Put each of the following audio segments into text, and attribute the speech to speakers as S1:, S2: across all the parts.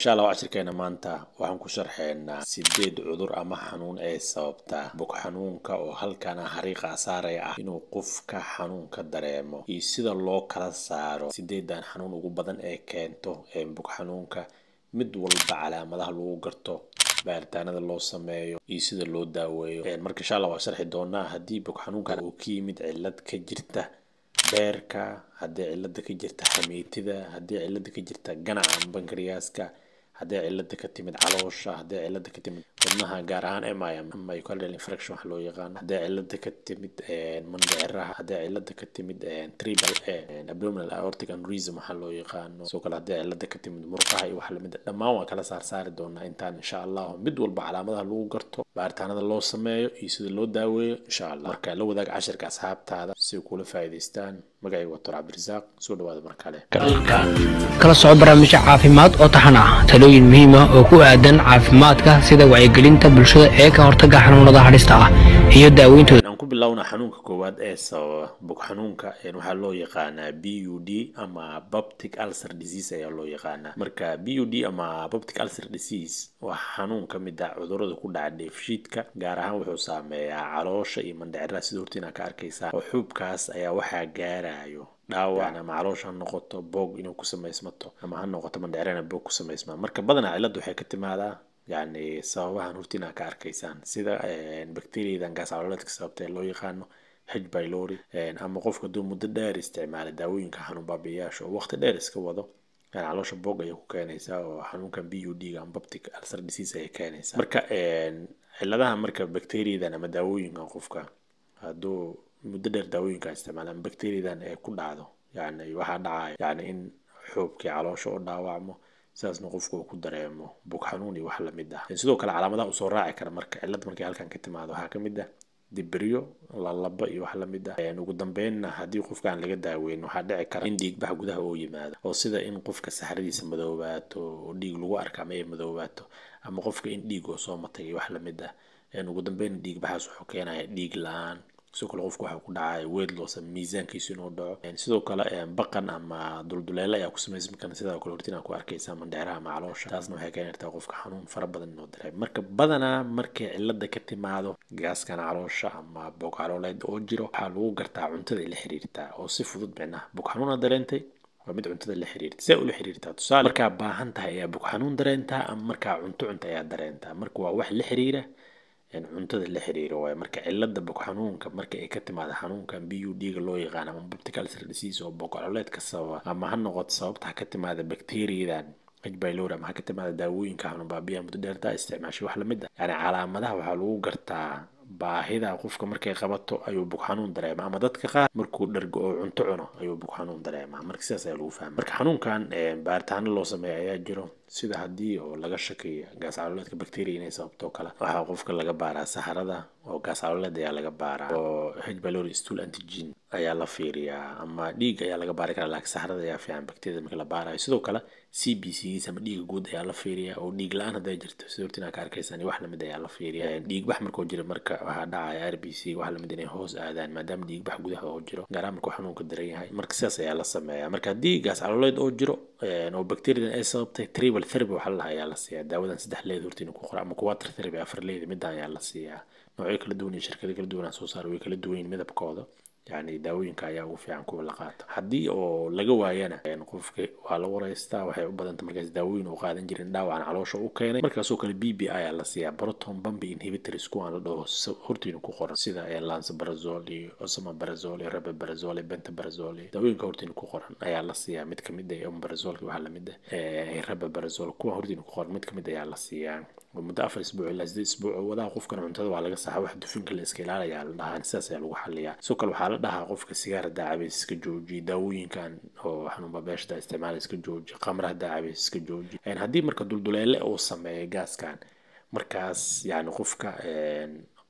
S1: insha Allah cashirkeena maanta waxaan ku sharxeynaa 8 cudur ama xanuun ee sababta bug xanuunka oo halkan xariiqa saaraya ah inuu qofka xanuunka dareemo iyo sida loo kala saaro 8 xanuun ugu badan ee keento bug xanuunka mid walba calaamadaha lagu garto baaritaanada loo sameeyo iyo sida loo daaweeyo marka insha Allah waan sharxi doonaa haddii bug xanuunka uu ka yimid cilad ka jirta beerka haddii cilada ka jirta xamiitida haddii cilada ka jirta ganaca bankariyaska haddii cilada ka timid caloosha haddii cilada ka timid wadnaha gaar ahaan myocardial infarction waxa loo yaqaan haddii cilada ka timid mandhiciraha haddii cilada ka timid triple abdominal aortic aneurysm waxa loo yaqaano sidoo kale haddii cilada ka timid murqaha iyo wax lamid ah dhammaan waan kala saari doonaa intaan insha Allah mid walba calaamadaha lagu garto baaritaanada loo sameeyo iyo sida loo daaweeyo insha Allah marka la wadaag cashirka asxaabtaada si kula faa'iideystaan magacayga waa Dr. Cabdirasaaq soo dhawaada markale
S2: kala soo barnaamij caafimaad oo taxan ah talooyin muhiim ah oo ku aadan caafimaadka sida wacyigelinta bulshada ee ka hortagga xanuunada halista ah iyo daaweynta
S1: aan ku bilowna xanuunka koowaad ee sababa bug xanuunka waxa loo yaqaanaa BUD ama Peptic Ulcer Disease ayaa loo yaqaanaa marka BUD ama Peptic Ulcer Disease waa xanuun ka mid ah cudurrada ku dhaca dheefshiidka gaar ahaan wuxuu saameeyaa caloosha iyo mandhiciraha sida hortiina ka arkaysaa oo xubkaas ayaa waxaa gaarayo dhaawac ama caloosha ha noqoto boog inuu ku samaysmato ama ha noqoto mandhicirana boog ku samaysmaa marka badanaa ciladu waxay ka timaadaa يعني sababahan hortiina ka arkaysaan sida bakteeriyadan gaas caloolaadka sababta loo yaqaano H pylori ama qofka duu muddo dheer isticmaala daawooyinka xanuun baabiyaasha oo waqti dheer iska wado caloosha boog ay ku keenaysaa oo xanuunkan BUD ama Peptic Ulcer Disease ay keenaysaa marka ciladaha marka bakteeriyadan ama daawooyinka qofka haduu muddo dheer daawooyinka isticmaalaan bakteeriyadan ay ku dhacdo yani waxa dhacay yani in xubkii caloosha oo dhaawacmo saasna qofku uu ku dareemo bug xanuun iyo wax la mid ah sidoo kale calaamadaha u soo raaci kara marka cilad markay halkan ka timaado waxa kamid ah dibriyo laba iyo wax la mid ah ugu dambeynna haddii qofka aan laga daaweyn waxa dhici kara in dhiig bax gudaha uu yimaado oo sida in qofka saxaradiisa madowaato oo dhiig lagu arko ama ay madowaato ama qofka in dhiig uu soo matay iyo wax la mid ah ugu dambeyn dhiig baxaas wuxuu keenayaa dhiig la'aan sidoo kale qofku waxa ku dhacay weight loss miisaankiisu inuu dhaco sidoo kale baqan ama dulduleelo ayaa ku samaysmi kara sidoo kale hortina ku arkaysaa mandhiciraha ama caloosha taasna waxay keenaysaa qofka xanuun fara badan inuu dareemo marka badanaa markay cilada ka timaado gaaskan caloosha ama boog calooleed oo jiro waxaa lagu gartaa cuntada la xiriirta oo si fudud macnaha bug xanuun dareentay waa mid cuntada la xiriirta si ula xiriirtaa tusaale markaa baahan tahay ayaa bug xanuun dareentaa ama markaa cunto ayaa dareentaa marka waa wax la xiriira cuntada la xiriiro way marka cilada bug xanuunka marka ay ka timaado xanuunkan BUD ga loo yaqaan ama Peptic Ulcer Disease oo boog calooleedka sababa ama ha noqoto sababta ka timaada bakteeriyadan H pylori ama ka timaada daawooyinka xanuun baabiyaha muddo dheer taa isticmaashay wax la mid ah yani calaamadaha waxaa lagu gartaa baahida qofka markay qabato ayuu bug xanuun dareemaa ama dadka qaar markuu dhargo oo cunto cuno ayuu bug xanuun dareemaa marka sidaas ayaa lagu fahmaa marka xanuunkan baaritaano loo sameeyo ayaa jiro sida haddii oo laga shakiyo gaas caloolaadka bakteeriya inay sababto kale waxaa qofka laga baaraa saxarada oo gaas caloolaad ayaa laga baaraa oo H pylori stool antigen ayaa la fiiriyaa ama dhiig ayaa laga baari karaa laakiin saxarada ayaa fiican bakteeriyada marka la baarayo sidoo kale CBC ama dhiig guud ayaa la fiiriyaa oo dhiig la'aan haday jirto sidoo hortina ka arkaysan wax la mid ayaa la fiiriyaa dhiig bax markuu jiro marka waxa dhacaya RBC wax la mid inay hoos aadaan maadaama dhiig bax gudaha oo jiro gaar ahaan markuu xanuunka daran yahay marka sidaas ayaa la sameeyaa marka haddii gaas caloolaad oo jiro oo bakteeriyadan ay sababtay triple therapy waxa la ayaa la siiyaa daawadan 3 leed hortina ku qoran ama quater therapy 4 leed mid ayaa la siiyaa noocyo kala duwan shirkado kala duwan soo saar way kala duwan midabkooda يعني daawooyinka ayaa ugu fiican kuwa la qaato haddii oo laga waayana qofka waa la wareystaa waxay u badanta markaas daawooyin uu qaadan jirin dhaawacan caloosha u keenay markaasoo kale BPI ayaa la siiyaa proton pump inhibitors kuwa la dhaho hortiina ku qoran sida lansoprazole iyo esomeprazole rabeprazole pantoprazole daawooyinka hortiina ku qoran ayaa la siiyaa mid kamid ah omeprazole waxa la mid ah rabeprazole kuwa hortiina ku qoran mid kamid ayaa la siiyaa muddo 4 isbuuc ilaa 8 isbuuc wada qofkan cuntada waa laga saxaa wax dufanka la iska ilaaliyaa la dhahaa sidaas ayaa lagu xalliyaa sidoo kale waxaa la dhahaa qofka sigaarada cabeys iska jooji daawooyinkan oo xanuun baabiyaasha isticmaal iska jooji khamrada cabeys iska jooji haddii marka dulduleele uu sameeyo gaaskan markaas yani qofka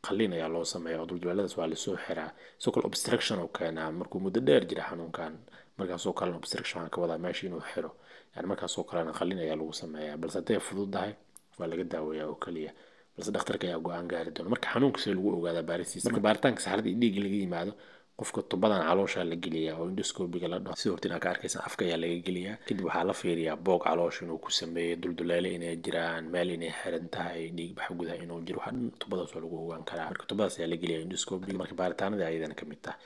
S1: qalliin ayaa loo sameeyaa oo dulduleeladaas waa la soo xiraa sidoo kale obstruction oo keenaa markuu muddo dheer jira xanuunkan markaasoo kale obstruction ka wada meesha inuu xiro yani markaasoo kale qalliin ayaa lagu sameeyaa balse haday fududahay waa laga daaweeyaa oo kaliya balse dhakhtarka ayaa go'aan gaari doona marka xanuunka si lagu ogaado baarisiis marka baaritaanka saxarada iyo dhiigga laga yimaado qofka tubadan caloosha la geliyaa oo endoscopiga la dhaho sidoo hortina ka arkaysan afka ayaa laga geliyaa kadib waxaa la fiiriyaa boog caloosha inuu ku sameeyo dulduleele inay jiraan meel inay xiran tahay dhiig bax gudaha inuu jiro waxaa dhan tubadaas oo lagu ogaan karaa marka tubadaas ayaa la geliyaa endoscopiga marka baaritaanada ayadana ka mid tahay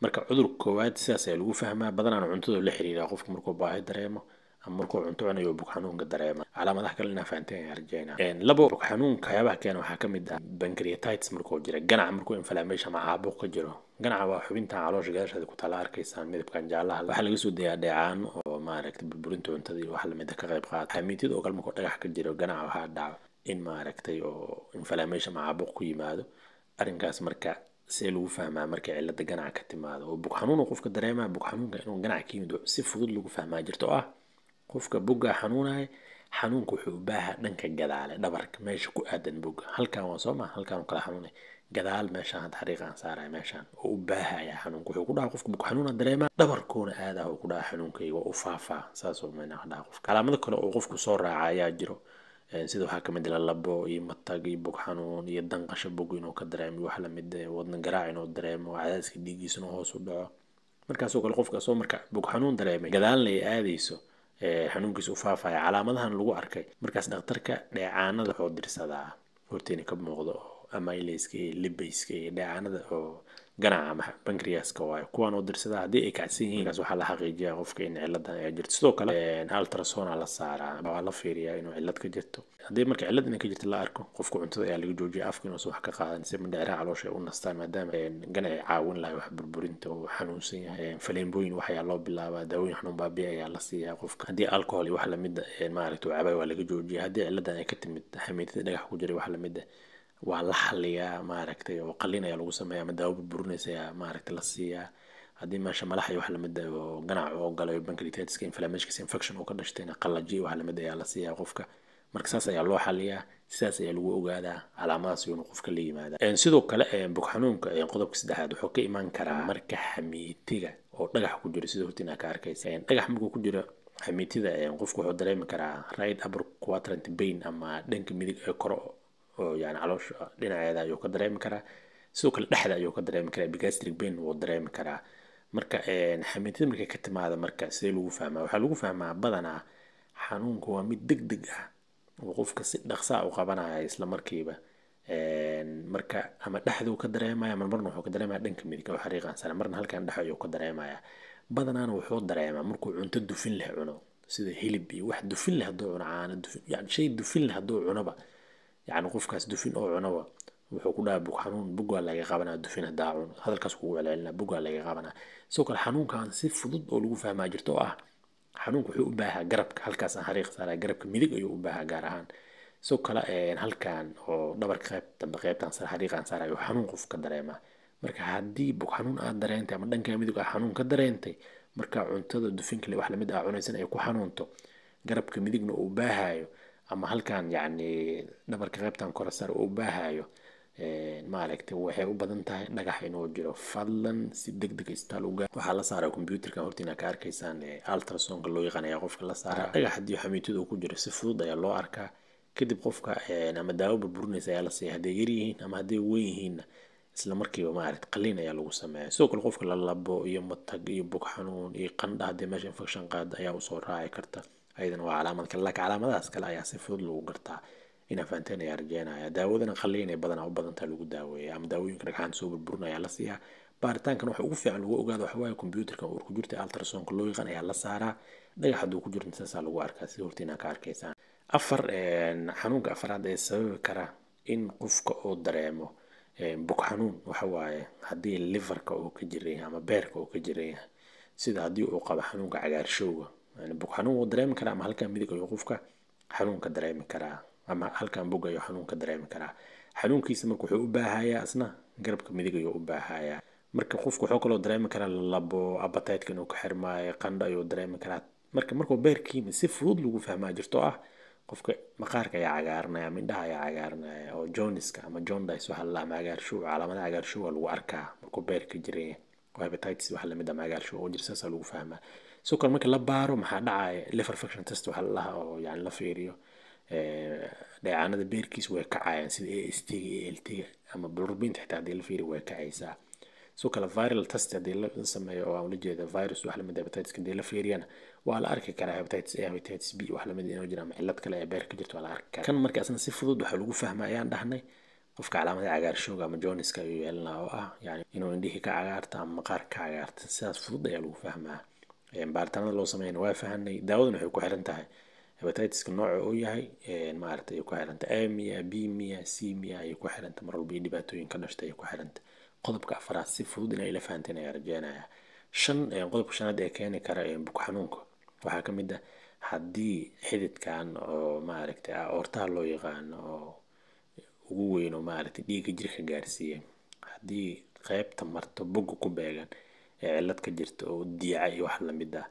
S1: marka cudur koowaad sidaas ayaa lagu fahmaa badanaan cuntada la xiriira qofka markuu baahi dareemo ama markuu cunto cunayo bug xanuunka dareema calaamadaha kale inaa fahanteen ayaan rajaynaa labo bug xanuunka waxyaabaha keena waxaa ka mid ah pancreatitis markuu jira ganaca markuu inflammation ama caabuq ka jiro ganaca waa xubinta caloosha gadaasheeda ku taala arkaysaan midabkan jaalaha waxaa laga soo dayaa dheecaan oo maaragtay burburinta cuntada iyo wax lamid ah ka qayb qaata xamiitid oo kale markuu dhagax ka jiro ganaca waxaa dhaco in maaragtay oo inflammation ama caabuq ku yimaado arrinkaas marka see lagu fahmaa marka cilada ganaca ka timaado oo bug xanuun qofka dareemaa bug xanuunka inuu ganaca ka yimid si fudud lagu fahmaa jirto ah qofka bugga xanuunaya xanuunku wuxuu u baahaa dhanka gadaale dhabarka meesha ku aadan bugga halkan waa soo ma halkan kala xanuunay gadaal meeshaan had xariiqan saaray meeshaan oo u baahaya xanuunku wuxuu ku dhaca qofka bug xanuuna dareema dhabarkoona aadaha uu ku dhaca xanuunkayga u faafaa saas oo meena dhaca qofka calaamado kale oo qofku soo raaca ayaa jiro sida waxaa ka mid ah labo iyo matag iyo bug xanuun iyo danqasho bug inuu ka dareemo wax la mid ah wadna garaac inuu dareemo cadaadiska dhiiggiisuna hoos u dhaco markaasoo kale qofka soo marka bug xanuun dareemay gadaalna ay aadayso xanuunkiisa u faafaya calaamadahan lagu arkay markaas dhakhtarka dheecaanada wuxuu dirsadaa horteena ka muuqdo amylase iyo lipase iyo dheecaanada oo ganaca ama pancreaska waayo kuwan oo dirsadaa haddii ay kacsan yihiin markaas waxaa la xaqiijiyaa qofka in ciladan ay jirto sidoo kale ultrasound la saaraa waa la fiiriyaa inuu cilad ka jirto haddii marka cilad inay ka jirto la arko qofka cuntada ayaa laga joojiyaa afka inuusan wax ka qaadan si mindhiciraha caloosha u nastaan maadaama ganaci caawin lahay wax burburinta oo xanuunsan yahay faleembooyin waxayaa loo bilaabaa daawooyin xanuun baabiya ayaa la siiyaa qofka haddii alcohol iyo wax lamid maaragta cabay waa laga joojiyaa haddii ciladan ay ka timid xamiitada dhagax ku jiray wax lamid waa la xaliyaa maaragtay oo qalin ayaa lagu sameeyaa ama daawo burburinaysa ayaa maaragtay la siiyaa haddii meesha malax iyo wax lamid ah oo ganac oo galayo pancreatitis inflammation infection oo ka dhashtayna qallaji wax lamid ayaa la siiyaa qofka marka saas ayaa loo xaliyaa sidaas ayaa lagu ogaadaa calaamadaas inuu qofka la yimaada sidoo kale bug xanuunka qodobka saddexaad wuxuu ka imaan karaa marka xamiitiga oo dhagax ku jiro sida hortina ka arkaysa dhagax markuu ku jiro xamiitida qofku wuxuu dareemi karaa right upper quadrant pain ama dhanka midig ee koro oo yani caloosha dhinaceeda ayuu ka dareemi karaa sidoo kale dhexda ayuu ka dareemi karaa epigastric pain wuu dareemi karaa marka xamiitida markay ka timaada marka sidee lagu fahmaa waxaa lagu fahmaa badanaa xanuunku waa mid degdeg ah oo qofka si dhaqsaa u qabanaya isla markiiba marka ama dhexduu ka dareemaya marna wuxuu ka dareemaya dhanka midig oo xariiqan sare marna halkan dhex ayuu ka dareemaya badanaana wuxuu dareemaa markuu cunto dufin leh cuno sida hilib iyo wax dufin leh hadduu cuno caano dufin yani shay dufin leh hadduu cunoba يعني qofkaas dufin oo cunaba wuxuu ku dhahay bug xanuun bug waa laga qabanaa dufin hadaa cuno hadalkaas kugu celcelinaa bug waa laga qabanaa sidoo kale xanuunkan si fudud oo lagu fahmaa jirto oo ah xanuunku wuxuu u baahaa garabka halkaas aan xariiq saaraa garabka midig ayuu u baahaa gaar ahaan sidoo kale halkan oo dhabarka qaybtan sare xariiqan saaraa ayuu xanuun qof ka dareemaa marka haddii bug xanuun aad dareentay ama dhanka midig aad xanuun ka dareentay marka cuntada dufinka wax lamid ah cunaysan ay ku xanuunto garabka midigna uu baahayo ama halkan yani dhabarka qaybtan kore sare uu baahayo maaragtay waxay u badan tahay dhagax inuu jiro fadlan si degdeg istaal uga waxaa la saaraa computerka hortiina ka arkaysaan ultrasoundka loo yaqaanaya qofka la saaraa dhagax haddii xamiitadu ku jiro si fudud ayaa loo arkaa kadib qofka ama daawo burburinaysa ayaa la siiya hadday yar yihiin ama hadday weyn yihiinna isla markiiba maaragtay qalliin ayaa lagu sameeyaa sidoo kale qofka la labo iyo matag iyo bug xanuun iyo qandha haddii meesha infection qaada ayaa usoo raaci karta ayadana waa calaamad kale laakiin calaamadahaas kale ayaa si fudud lagu gartaa inaa fahanteen ayaa rajeynaya daawadana qalliin ay badanaa u badantaa lagu daaweeya ama daawooyinka dhagxaanta soo burburinaya la siiyaa baaritaankan waxa ugu fiican lagu ogaado waxa waaye computerka uur ku jirta ultrasoundka loo yaqaan ayaa la saaraa dhagax hadduu ku jiro intaasaa lagu arkaa sida hortiina ka arkaysaan xanuunka afaraad ee sababi kara in qofka uu dareemo bug xanuun waxa waaye haddii liverka uu ka jiran yahay ama beerka uu ka jiran yahay sida haddii uu qabo xanuunka cagaarshowga yani bug xanuun wuu dareemi karaa ama halkan midig ayuu qofka xanuunka dareemi karaa ama halkan bug ayuu xanuunka dareemi karaa xanuunkiisa marka wuxuu u baahayaa isna garabka midig ayuu u baahayaa marka qofku wuxuu kaloo dareemi karaa labo appetite-ka inuu ka xirmaayo qandho ayuu dareemi karaa markuu beerkiima si fudud lagu fahmaa jirto ah qofka maqaarka ayaa cagaaranaya mindhaha ayaa cagaaranaya oo joniska ama jaundice waxa la ama cagaarshow calaamadaha cagaarshow waa lagu arkaa markuu beerka jiran yahay oo hepatitis waxa lamid ah cagaarshow oo jirsaasa lagu fahmaa sidoo kale marka la baaro maxaa dhacaya liver function test waxa la dhahaa oo yani la fiiriyo dheecaanada beerkiisa way kacayaan sida AST-ga iyo ALT-ga ama bilirubinta xitaa haddii la fiiriyo way kacaysaa soo kale viral test haddii la sameeyo oo aan la jeeda virus wax lamid hepatitis haddii la fiiriyana waa la arki karaa hepatitis A hepatitis B wax lamid inuu jiro ama cillad kale ee beerka jirto waa la arki karaa kan marka asna si fudud waxa lagu fahmaa ayaan dhahnay qofka calaamada cagaarshowga ama jaundice-ka ayuu yeelanaa oo ah yani inuu indhihi ka cagaarta ama maqaar ka cagaarta sidaas fudud ayaa lagu fahmaa baaritaanada loo sameeyana waa fahanay daawaduna waxay ku xiran tahay hepatitis-ka nooca uu yahay maaragtay ku xiranta A miya B miya C miya ay ku xiranta mar walba dhibaatooyin ka dhashtay ku xiranta qodobka afraad si fudud inay la fahanteen ayaa rajaynaya qodobka shanaad ee keeni kara buko xanuunka waxaa ka mid ah haddii xididkan oo maaragtay aortaha loo yaqaano oo ugu weyn oo maaragtay dhiigga jirka gaarsiiya haddii qaybta marto bogga ku beegan cillad ka jirta oo diica iyo wax lamid ah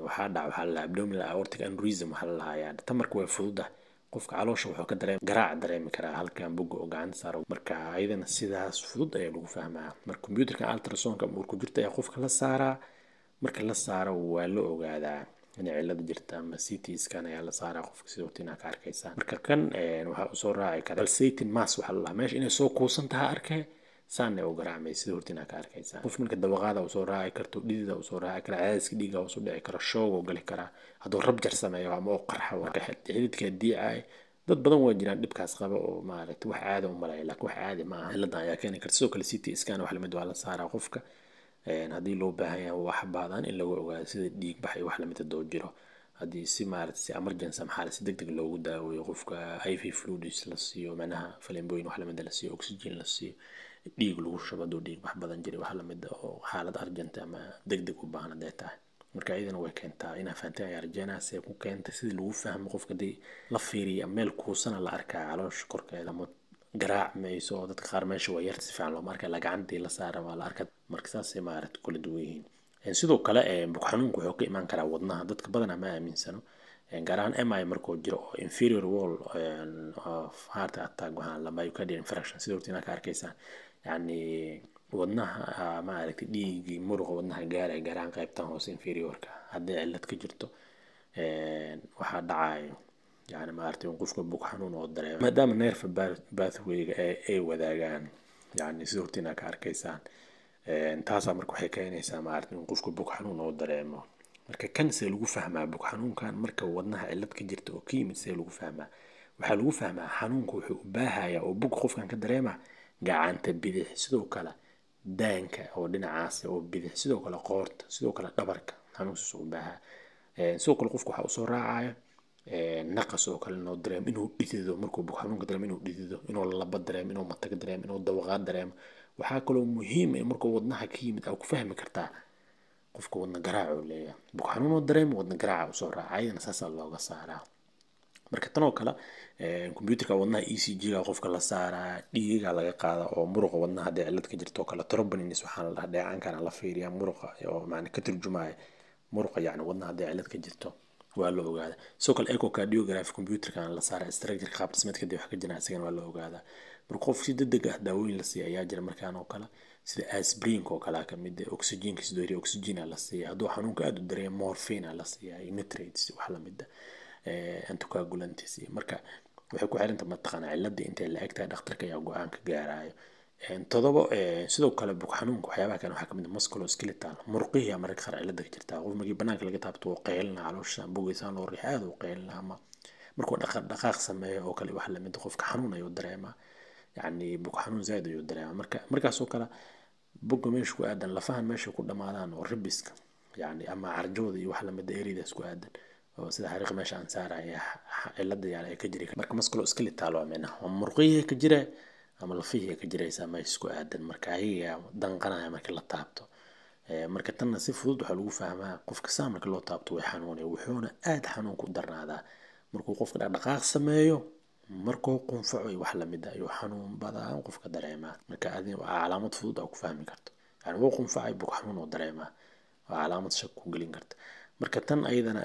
S1: waxaa la abdominal aortic aneurysm waxaa la lahayaa tamarka way fududah qofka caloosha wuxuu ka garaac dareemi karaa halkan bogga oo gacanta saaro marka ayadana sidaas fudud ayaa lagu fahmaa marka computerka ultrasonka uurku jirta ayaa qofka la saaraa marka la saaro waa la ogaadaa inay cillad jirta ama CT scan ayaa la saaraa qofka sidoo tina ka arkaysaa marka kan waxaa usoo raaci kara pulsating mass waxaa la lahaa meesha inay soo kuusan tahay arkay saan ay u garaacmay sidoo hortina ka arkaysaa qof marka dawaqaada uu soo raaci karto dhidida uu soo raaci kara cadaadiska dhiigga uu soo dhici karo shoogo gali kara hadduu rabjar sameeyo ama uu qarxo marka xididka DI dad badan waa jiraan dhibkaas qaba oo maaragtay wax caadi u malay laakiin wax caadi ma aha cilladan ayaa keeni karta sidoo kale CT scan wax lamid waa la saaraa qofka haddii loo baahan yahay wax badan in lagu ogaado sida dhiig bax iyo wax lamid ah doo jiro haddii si maaragtay si emergency maxaa si degdeg loogu daaweeyo qofka IV fluids la siiyo macnaha faleembooyin wax lamid ah la siiyo oxygen la siiyo dhiig lagu shubo hadduu dhiig wax badan jiro wax lamid ah oo xaalad argent ama degdeg u baahan haday tahay marka ayadana way keentaa inaa fahanteen ayaa rajaynaa si ku keenta sidii lagu fahmo qofka hadii la fiiriyo meel kuusana la arkaa caloosha korkeeda ama garaac mayso oo dadka qaar meesha waa yarta si fiican looma arkaa la gacantii la saara waa la arkaa marka saasay maaragtay kula duwan yihiin sidoo kale buko xanuunku wuxuu ka imaan karaa wadnaha dadka badanaa ma aaminsano gaar ahaan MI markuu jiro oo inferior wall of heart attack waxaan la myocardial infarction sidoo tina ka arkaysaan يعني wadnaha maaragtay dhiigii muruqa wadnaha gaaray gaaraan qaybtan hoose inferiorka haddii cillad ka jirto waxaa dhacayo yani maaragtay qofka buko xanuun oo dareemo maadaama nerve pathway-ga ay wadaagaan yani sidoo tina ka arkaysaan taasaa marka waxay keenaysaa maaragtay qofka buko xanuun oo dareemo marka kan see lagu fahmaa buko xanuunkan marka wadnaha cillad ka jirto oo ka yimid see lagu fahmaa waxaa lagu fahmaa xanuunku wuxuu u baahayaa oo buko qofkan ka dareema gacanta bidix sidoo kale daanka oo dhinacaas oo bidix sidoo kale qoorta sidoo kale dhabarka xanuunkiisu u baahaa sidoo kale qofku waxa uu soo raacayo naqas oo kale inuu dareemo inuu dhidido markuu buko xanuunka dareemo inuu dhidido inuu laba dareemo inuu matag dareemo inuu dawaqaad dareemo waxaa kaloo muhiim ah markuu wadnaha ka yimid aad ku fahmi kartaa qofka wadna garaac uu leeyahay buko xanuun oo dareemo wadna garaac uu soo raacayna saasaa looga saaraa marka tan oo kale computerka wadnaha ECG-ga qofka la saaraa dhiiga laga qaada oo muruqa wadnaha hadii cillad ka jirto kale troponins waxaa la dhahaa dheecaankan la fiiriyaa muruqa oo macna ka turjumaya muruqa yani wadnaha hadii cillad ka jirto waa la ogaadaa sidoo kale echocardiography computerkan la saaraa structure qaab dhismeedka wax ka jira isagana waa la ogaadaa marka qof si degdeg ah daawooyin la siiyo ayaa jira markaan oo kale sida aspirin oo kale ka mid ah oxygen sidoo oxygen la siiyo hadduu xanuunka aad u dareemo morphine la siiyo nitrates wax la mid ah anticoagulants marka waxay ku xiran tahay mataqana cilada intee la egtahay dhakhtarka ayaa go'aan ka gaarayo todobo sidoo kale buko xanuunka waxyaabaha kale waxaa kamid ah musculoskeletal murqihi marka qaar cilada ka jirta qof markii banaanka laga taabto oo qeylna caloosha bogeysaan loo riixaad oo qeylna ama markuu dhaqaaq sameeyo oo kale wax la mid qofka xanuun ayuu dareemaa yani buko xanuun zaid ayuu dareemaa markaas oo kale buko meesha ku aadan lafahan meesha ku dhamaadaan oo ribiska yani ama arjooda iyo wax la mid ah eridaas ku aadan oo sida xariiq meesha aan saaraya cilada yani ay ka jiri marka musculoskeletal waa meena murqihi ka jira ama lafihi ka jiraysa ma isku aadan marka ayaga danqanaya marka la taabto marka tan si fudud waxa lagu fahmaa qofka saamarka loo taabto way xanuunay wuxuuna aad xanuun ku darnaadaa markuu qofka dhaqaaq sameeyo markuu qunfaco wax la mid ah iyo xanuun badan qofka dareemaa marka adin calaamad fudud oo ku fahmi karto yani wuu qunfacay buko xanuun oo dareemaa waa calaamad shak ku gelin karta marka tan ayadana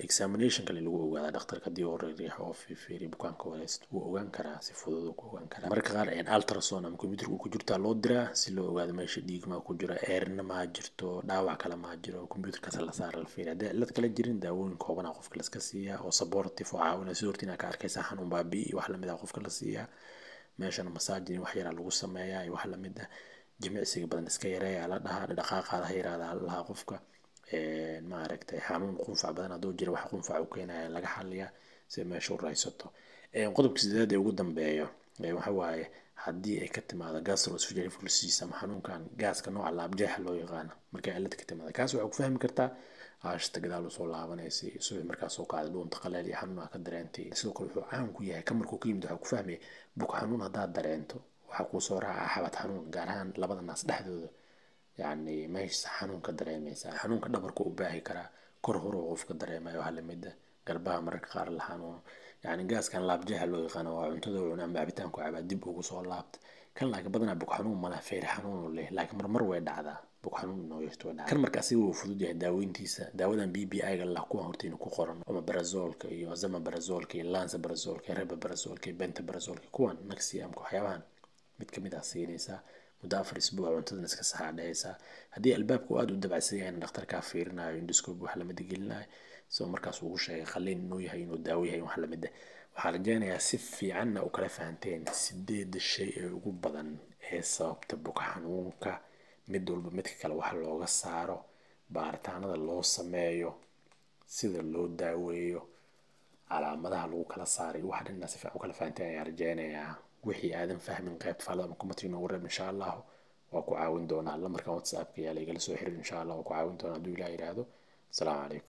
S1: examination kale lagu ogaada dhakhtarka hadii uu riix oo fiiri bukaanka waleest uu ogaan karaa si fudud uu ogaan karaa marka qaar ultrasound ama computerka ku jirta loo diraa si loo ogaado meesha dhiig ma ku jira eerna ma jirto dhaawac kale ma jiro computerka la saar la fiiriyo hadii cilad kale jirin daawooyin kooban qofka la iska siiya oo supportive oo caawina si hortina ka arkaysa xanuun baabi wax la mid ah qofka la siiya meeshana massage wax yar lagu sameeyaa wax la mid ah jimicsiga badan iska yareeya la dhahaa, dhaqaaqaada ha yaraada la dhahaa qofka. maaragtay xanuun qunfac badan hadduu jiro wax qunfac u keenaya laga xaliyaa si meesha u raysato. qodobka sideed ee ugu dambeeyo waxa waaye haddii ay ka timaado gastroesophageal reflux ama xanuunkan gaaska nooca laabjeexa loo yaqaano, markay cilad ka timaado kaas waxaa ku fahmi kartaa aashta gadaal usoo laabanaysay subax markaas soo kacday dhuunta qaleel iyo xanuun ka dareentay. sidoo kale wuxuu caan ku yahay markuu ka yimid waxaa ku fahmaya bug xanuun haddaad dareento waxaa kuu soo raaca xabad xanuun, gaar ahaan labada naas dhexdooda yacni meesha xanuunka dareemaysaa. xanuunka dhabarka u baahi karaa, kor hore qofka dareemayo waxa lamida garbaha mararka qaar la xanuuno. yacni gaaskan laabjeexa loo yaqaano waa cuntada cuna ama cabitaanku cabaa dib ugu soo laabta. kan laakiin badanaa bug xanuun ma leh, feer xanuun leh, laakiin marmar way dhacdaa bug xanuun inuu yeeshto way dhacdaa. kan marka asiga wuu fudud yahay daaweyntiisa. daawadan BPI-ga la kuwa hortiina ku qoran ama barazolka iyo zamabarazolka iyo lansabrazolka iyo rebabrazolka iyo bentabrazolka kuwan naxiamka waxyaabahan mid kamid ah siinaysaa muddo 4 isbuuc cuntadan iska saxaa dhehaysaa. haddii albaabku aad u dabacsan yahay dhakhtarkaa fiirinayo endoscope wax lamid gelinayo soo markaas ugu sheegay qalliin inuu yahay inuu daawo yahay wax lamid ah. waxaan rajaynayaa si fiicanna u kala fahanteen 8 shay ee ugu badan ee sababta bug xanuunka, mid walba midka kale wax looga saaro, baaritaanada loo sameeyo, sida loo daaweeyo, calaamadaha lagu kala saaray, wax dhanna si fiican u kala fahanteen ayaan rajaynayaa. wixii aadan fahmin qaybta faallada ama commentiga noogu reeb insha Allah waa ku caawin doonaa. lambarkan WhatsApp-ka yaa la igala soo xiriir insha Allah waa ku caawin doonaa hadduu Ilaahay yiraahdo. Assalaamu calaykum.